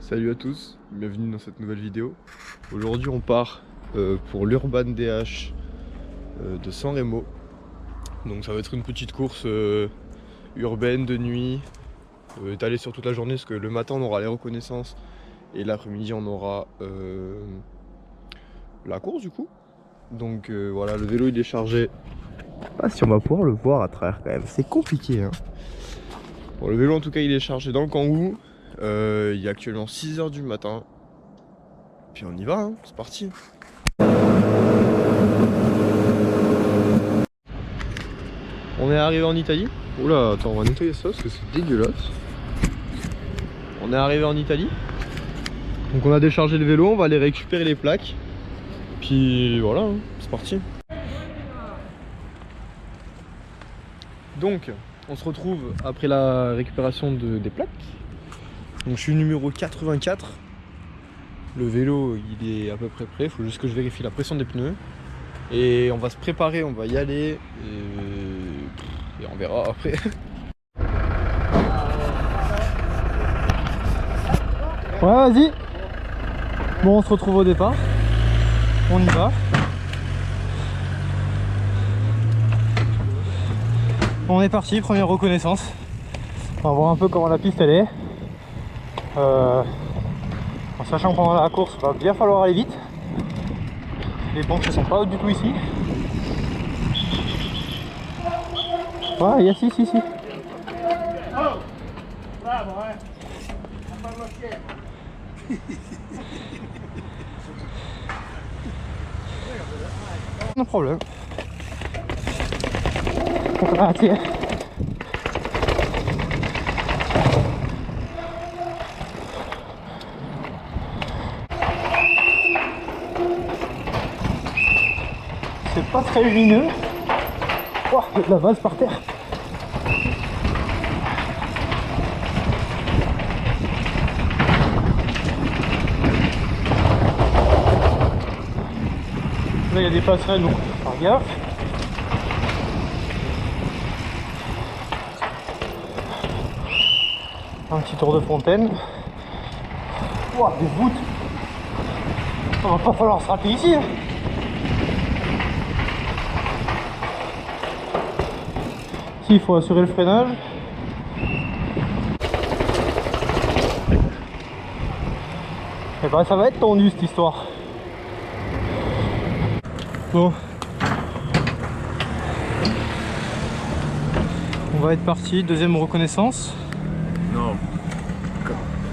Salut à tous, bienvenue dans cette nouvelle vidéo. Aujourd'hui on part pour l'Urban DH de San Remo. Donc ça va être une petite course urbaine de nuit, étalée sur toute la journée parce que le matin on aura les reconnaissances et l'après-midi on aura la course du coup. Donc voilà, le vélo il est chargé. Je sais pas si on va pouvoir le voir à travers quand même, c'est compliqué hein. Bon, le vélo en tout cas il est chargé dans le Kangoo. Il est actuellement 6 h du matin. Puis on y va, hein, c'est parti. On est arrivé en Italie. Oula, attends, on va nettoyer ça parce que c'est dégueulasse. On est arrivé en Italie. Donc on a déchargé le vélo, on va aller récupérer les plaques. Puis voilà, hein, c'est parti. Donc, on se retrouve après la récupération des plaques. Donc je suis numéro 84. Le vélo il est à peu près prêt, il faut juste que je vérifie la pression des pneus. Et on va se préparer, on va y aller et on verra après. Ouais vas-y. Bon on se retrouve au départ. On y va. On est parti, première reconnaissance. On va voir un peu comment la piste elle est. En sachant que pendant la course, il va bien falloir aller vite. Les banques ne sont pas hautes du tout ici. Ouais, il y a si. Pas de problème. Grazie. C'est pas très lumineux. Oh, il y a de la vase par terre. Là il y a des passerelles donc faut faire gaffe. Un petit tour de fontaine. Oh, des voûtes. Il va pas falloir se rater ici. Ici il faut assurer le freinage. Et bah ça va être tendu cette histoire. Bon. On va être parti, deuxième reconnaissance.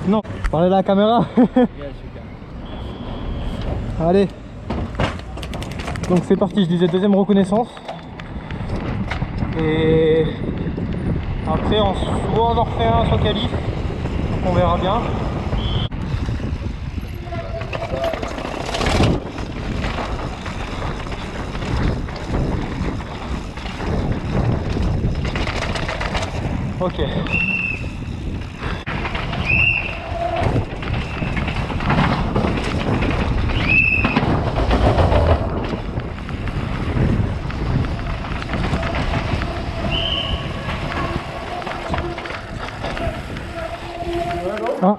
Non, parlez à la caméra. Allez. Donc c'est parti, je disais deuxième reconnaissance. Et après soit on en refait un, soit qualif. On verra bien. Ok. Ah,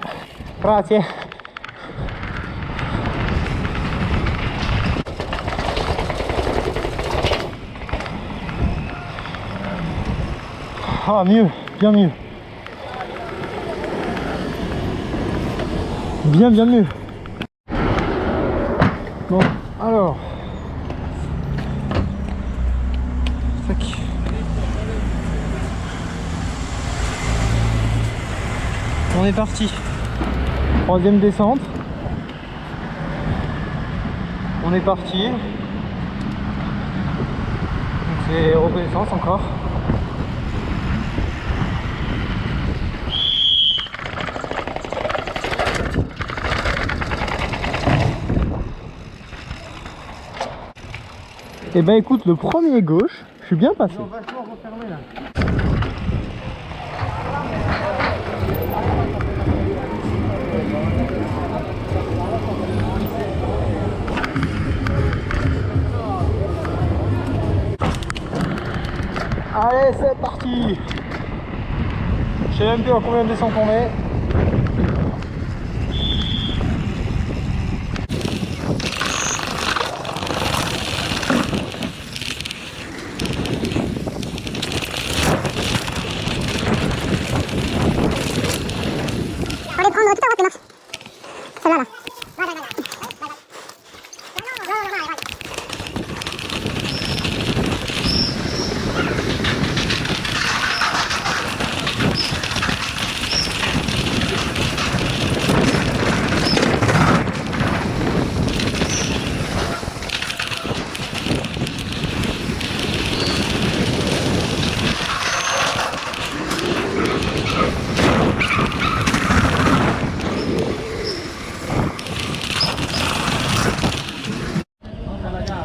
grazie. Ah mieux, bien mieux. Bien mieux. Bon, alors. Tac. On est parti. Troisième descente. On est parti. Donc c'est reconnaissance encore. Et ben écoute, le premier gauche, je suis bien passé. Allez, c'est parti. Je sais même plus à combien de descentes on est. prendre toute la droite, celle-là là.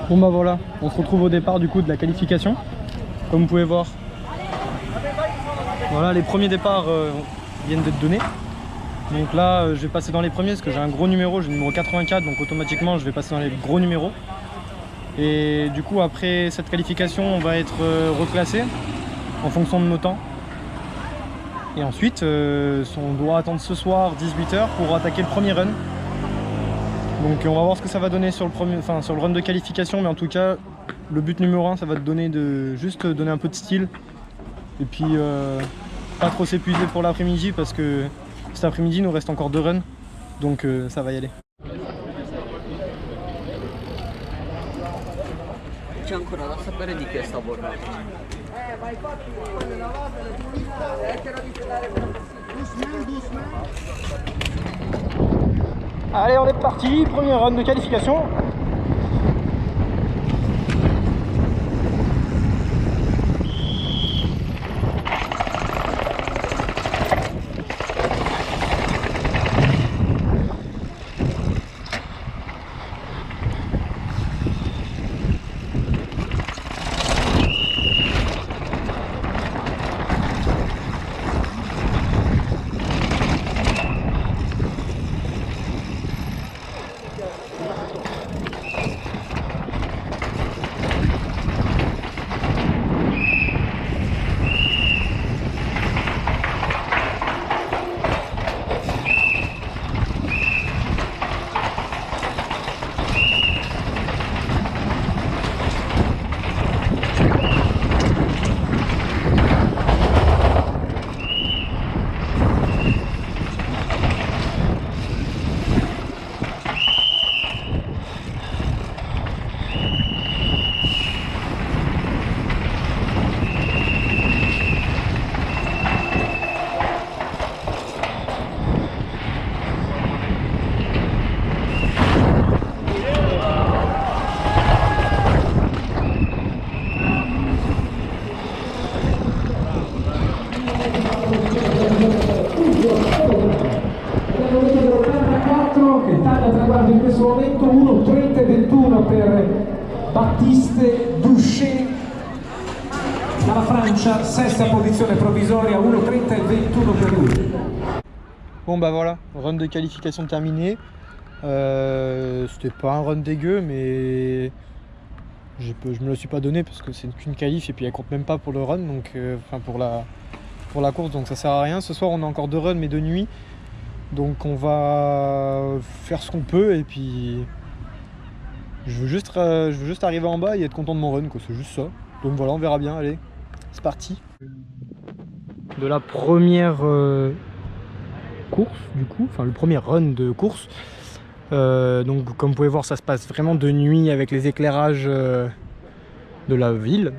Bon bah voilà, on se retrouve au départ du coup de la qualification. Comme vous pouvez voir, voilà, les premiers départs viennent d'être donnés. Donc là je vais passer dans les premiers parce que j'ai un gros numéro, j'ai le numéro 84, donc automatiquement je vais passer dans les gros numéros. Et du coup après cette qualification on va être reclassé en fonction de nos temps. Et ensuite on doit attendre ce soir 18 h pour attaquer le premier run. Donc on va voir ce que ça va donner sur le run de qualification, mais en tout cas le but numéro 1 ça va te donner juste donner un peu de style et puis pas trop s'épuiser pour l'après-midi parce que cet après-midi il nous reste encore 2 runs, donc ça va y aller. C'è ancora da sapere di che sta borrando. Allez, on est parti, premier run de qualification. Che taglia a traguardo in questo momento 1:30:21 per Baptiste Duché dalla Francia, sesta posizione provvisoria, 1:30:21 per lui. Bon bah voilà, run de qualification terminé. C'était pas un run dégueu, mais je me le suis pas donné parce que c'est qu'une qualif et puis elle compte même pas pour le run, donc pour la course, donc ça sert à rien. Ce soir on a encore 2 runs mais de nuit, donc on va faire ce qu'on peut et puis je veux juste arriver en bas et être content de mon run, quoi, c'est juste ça. Donc voilà, on verra bien, allez, c'est parti. De la première course du coup, enfin le premier run de course. Donc comme vous pouvez voir, ça se passe vraiment de nuit avec les éclairages de la ville.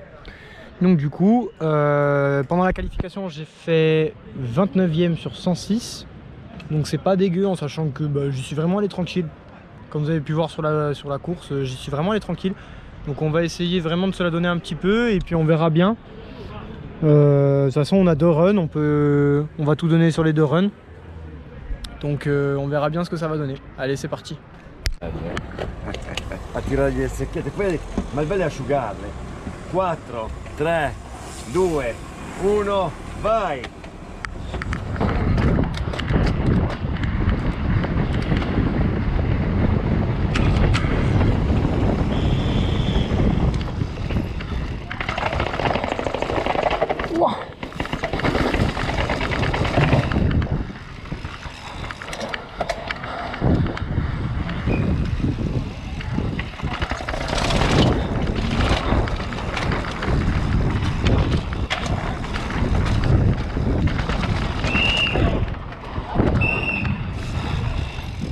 Donc du coup pendant la qualification j'ai fait 29e sur 106, donc c'est pas dégueu en sachant que j'y suis vraiment allé tranquille. Comme vous avez pu voir sur la course, j'y suis vraiment allé tranquille. Donc on va essayer vraiment de se la donner un petit peu et puis on verra bien. De toute façon on a 2 runs, on va tout donner sur les 2 runs. Donc on verra bien ce que ça va donner. Allez, c'est parti. A tirare le secchiette, poi ma belle asciugarle. 4, 3, 2, 1, vai! Wow.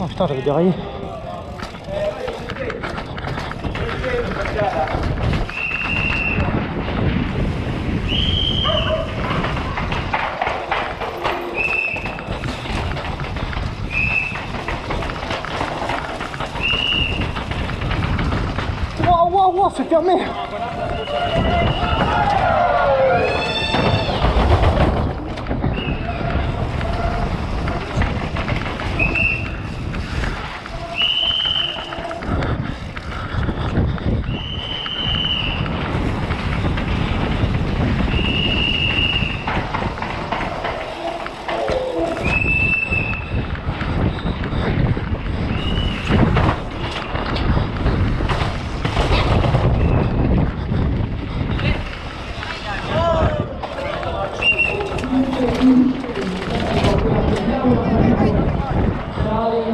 Oh putain, j'avais déraillé. Wow, c'est fermé.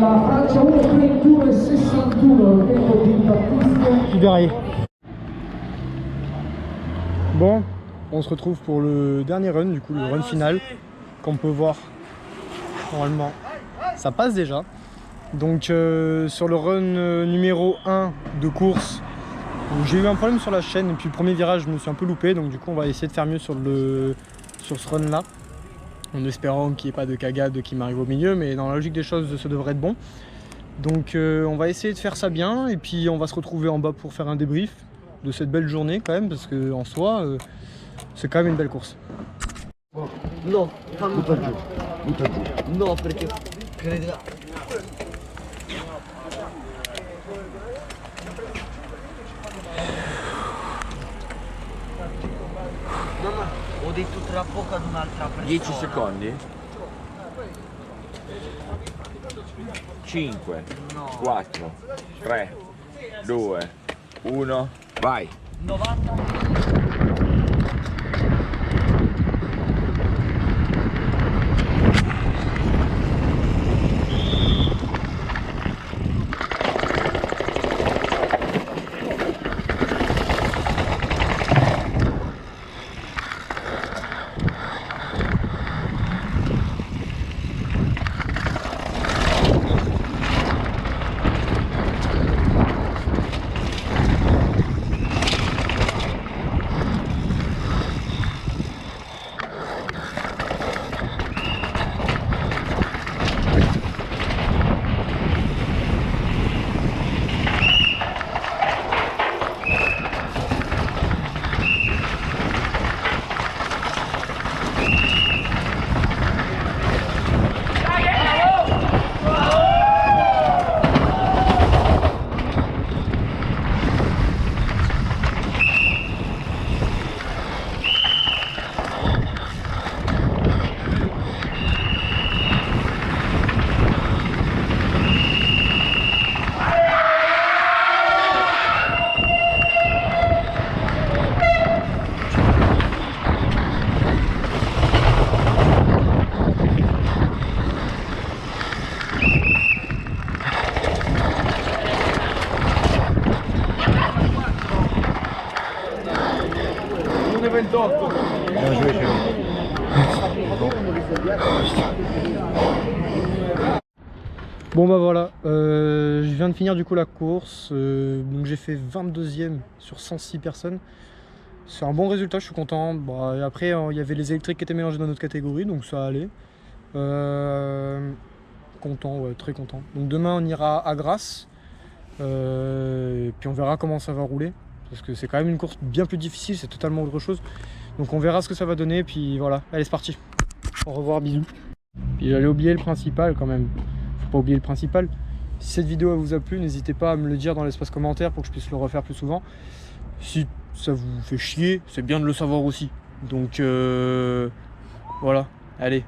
La Francia 1:31:61, il tempo di Battiste. J'ai déraillé. Bon, on se retrouve pour le dernier run, du coup le run final. Comme on peut voir, normalement, ça passe déjà. Donc sur le run numéro 1 de course, j'ai eu un problème sur la chaîne et puis le premier virage je me suis un peu loupé, donc du coup on va essayer de faire mieux sur ce run là, en espérant qu'il n'y ait pas de cagade qui m'arrive au milieu, mais dans la logique des choses ça devrait être bon. Donc on va essayer de faire ça bien et puis on va se retrouver en bas pour faire un débrief de cette belle journée quand même, parce que en soi c'est quand même une belle course. No, fammi Butta giù, butta giù. No, perché crederà. Mamma, ho detto tra poco ad un'altra persona. 10 secondi? 5, 4, 3, 2, 1, vai! 90. Bien joué, chérie. Bon bah voilà, je viens de finir du coup la course, donc j'ai fait 22e sur 106 personnes. C'est un bon résultat, je suis content. Bon, et après il y avait les électriques qui étaient mélangés dans notre catégorie, donc ça allait. Content, ouais, très content. Donc demain on ira à Grasse, et puis on verra comment ça va rouler. Parce que c'est quand même une course bien plus difficile, c'est totalement autre chose. Donc on verra ce que ça va donner, puis voilà, allez c'est parti. Au revoir, bisous. Puis j'allais oublier le principal quand même. Faut pas oublier le principal. Si cette vidéo elle vous a plu, n'hésitez pas à me le dire dans l'espace commentaire pour que je puisse le refaire plus souvent. Si ça vous fait chier, c'est bien de le savoir aussi. Donc voilà, allez,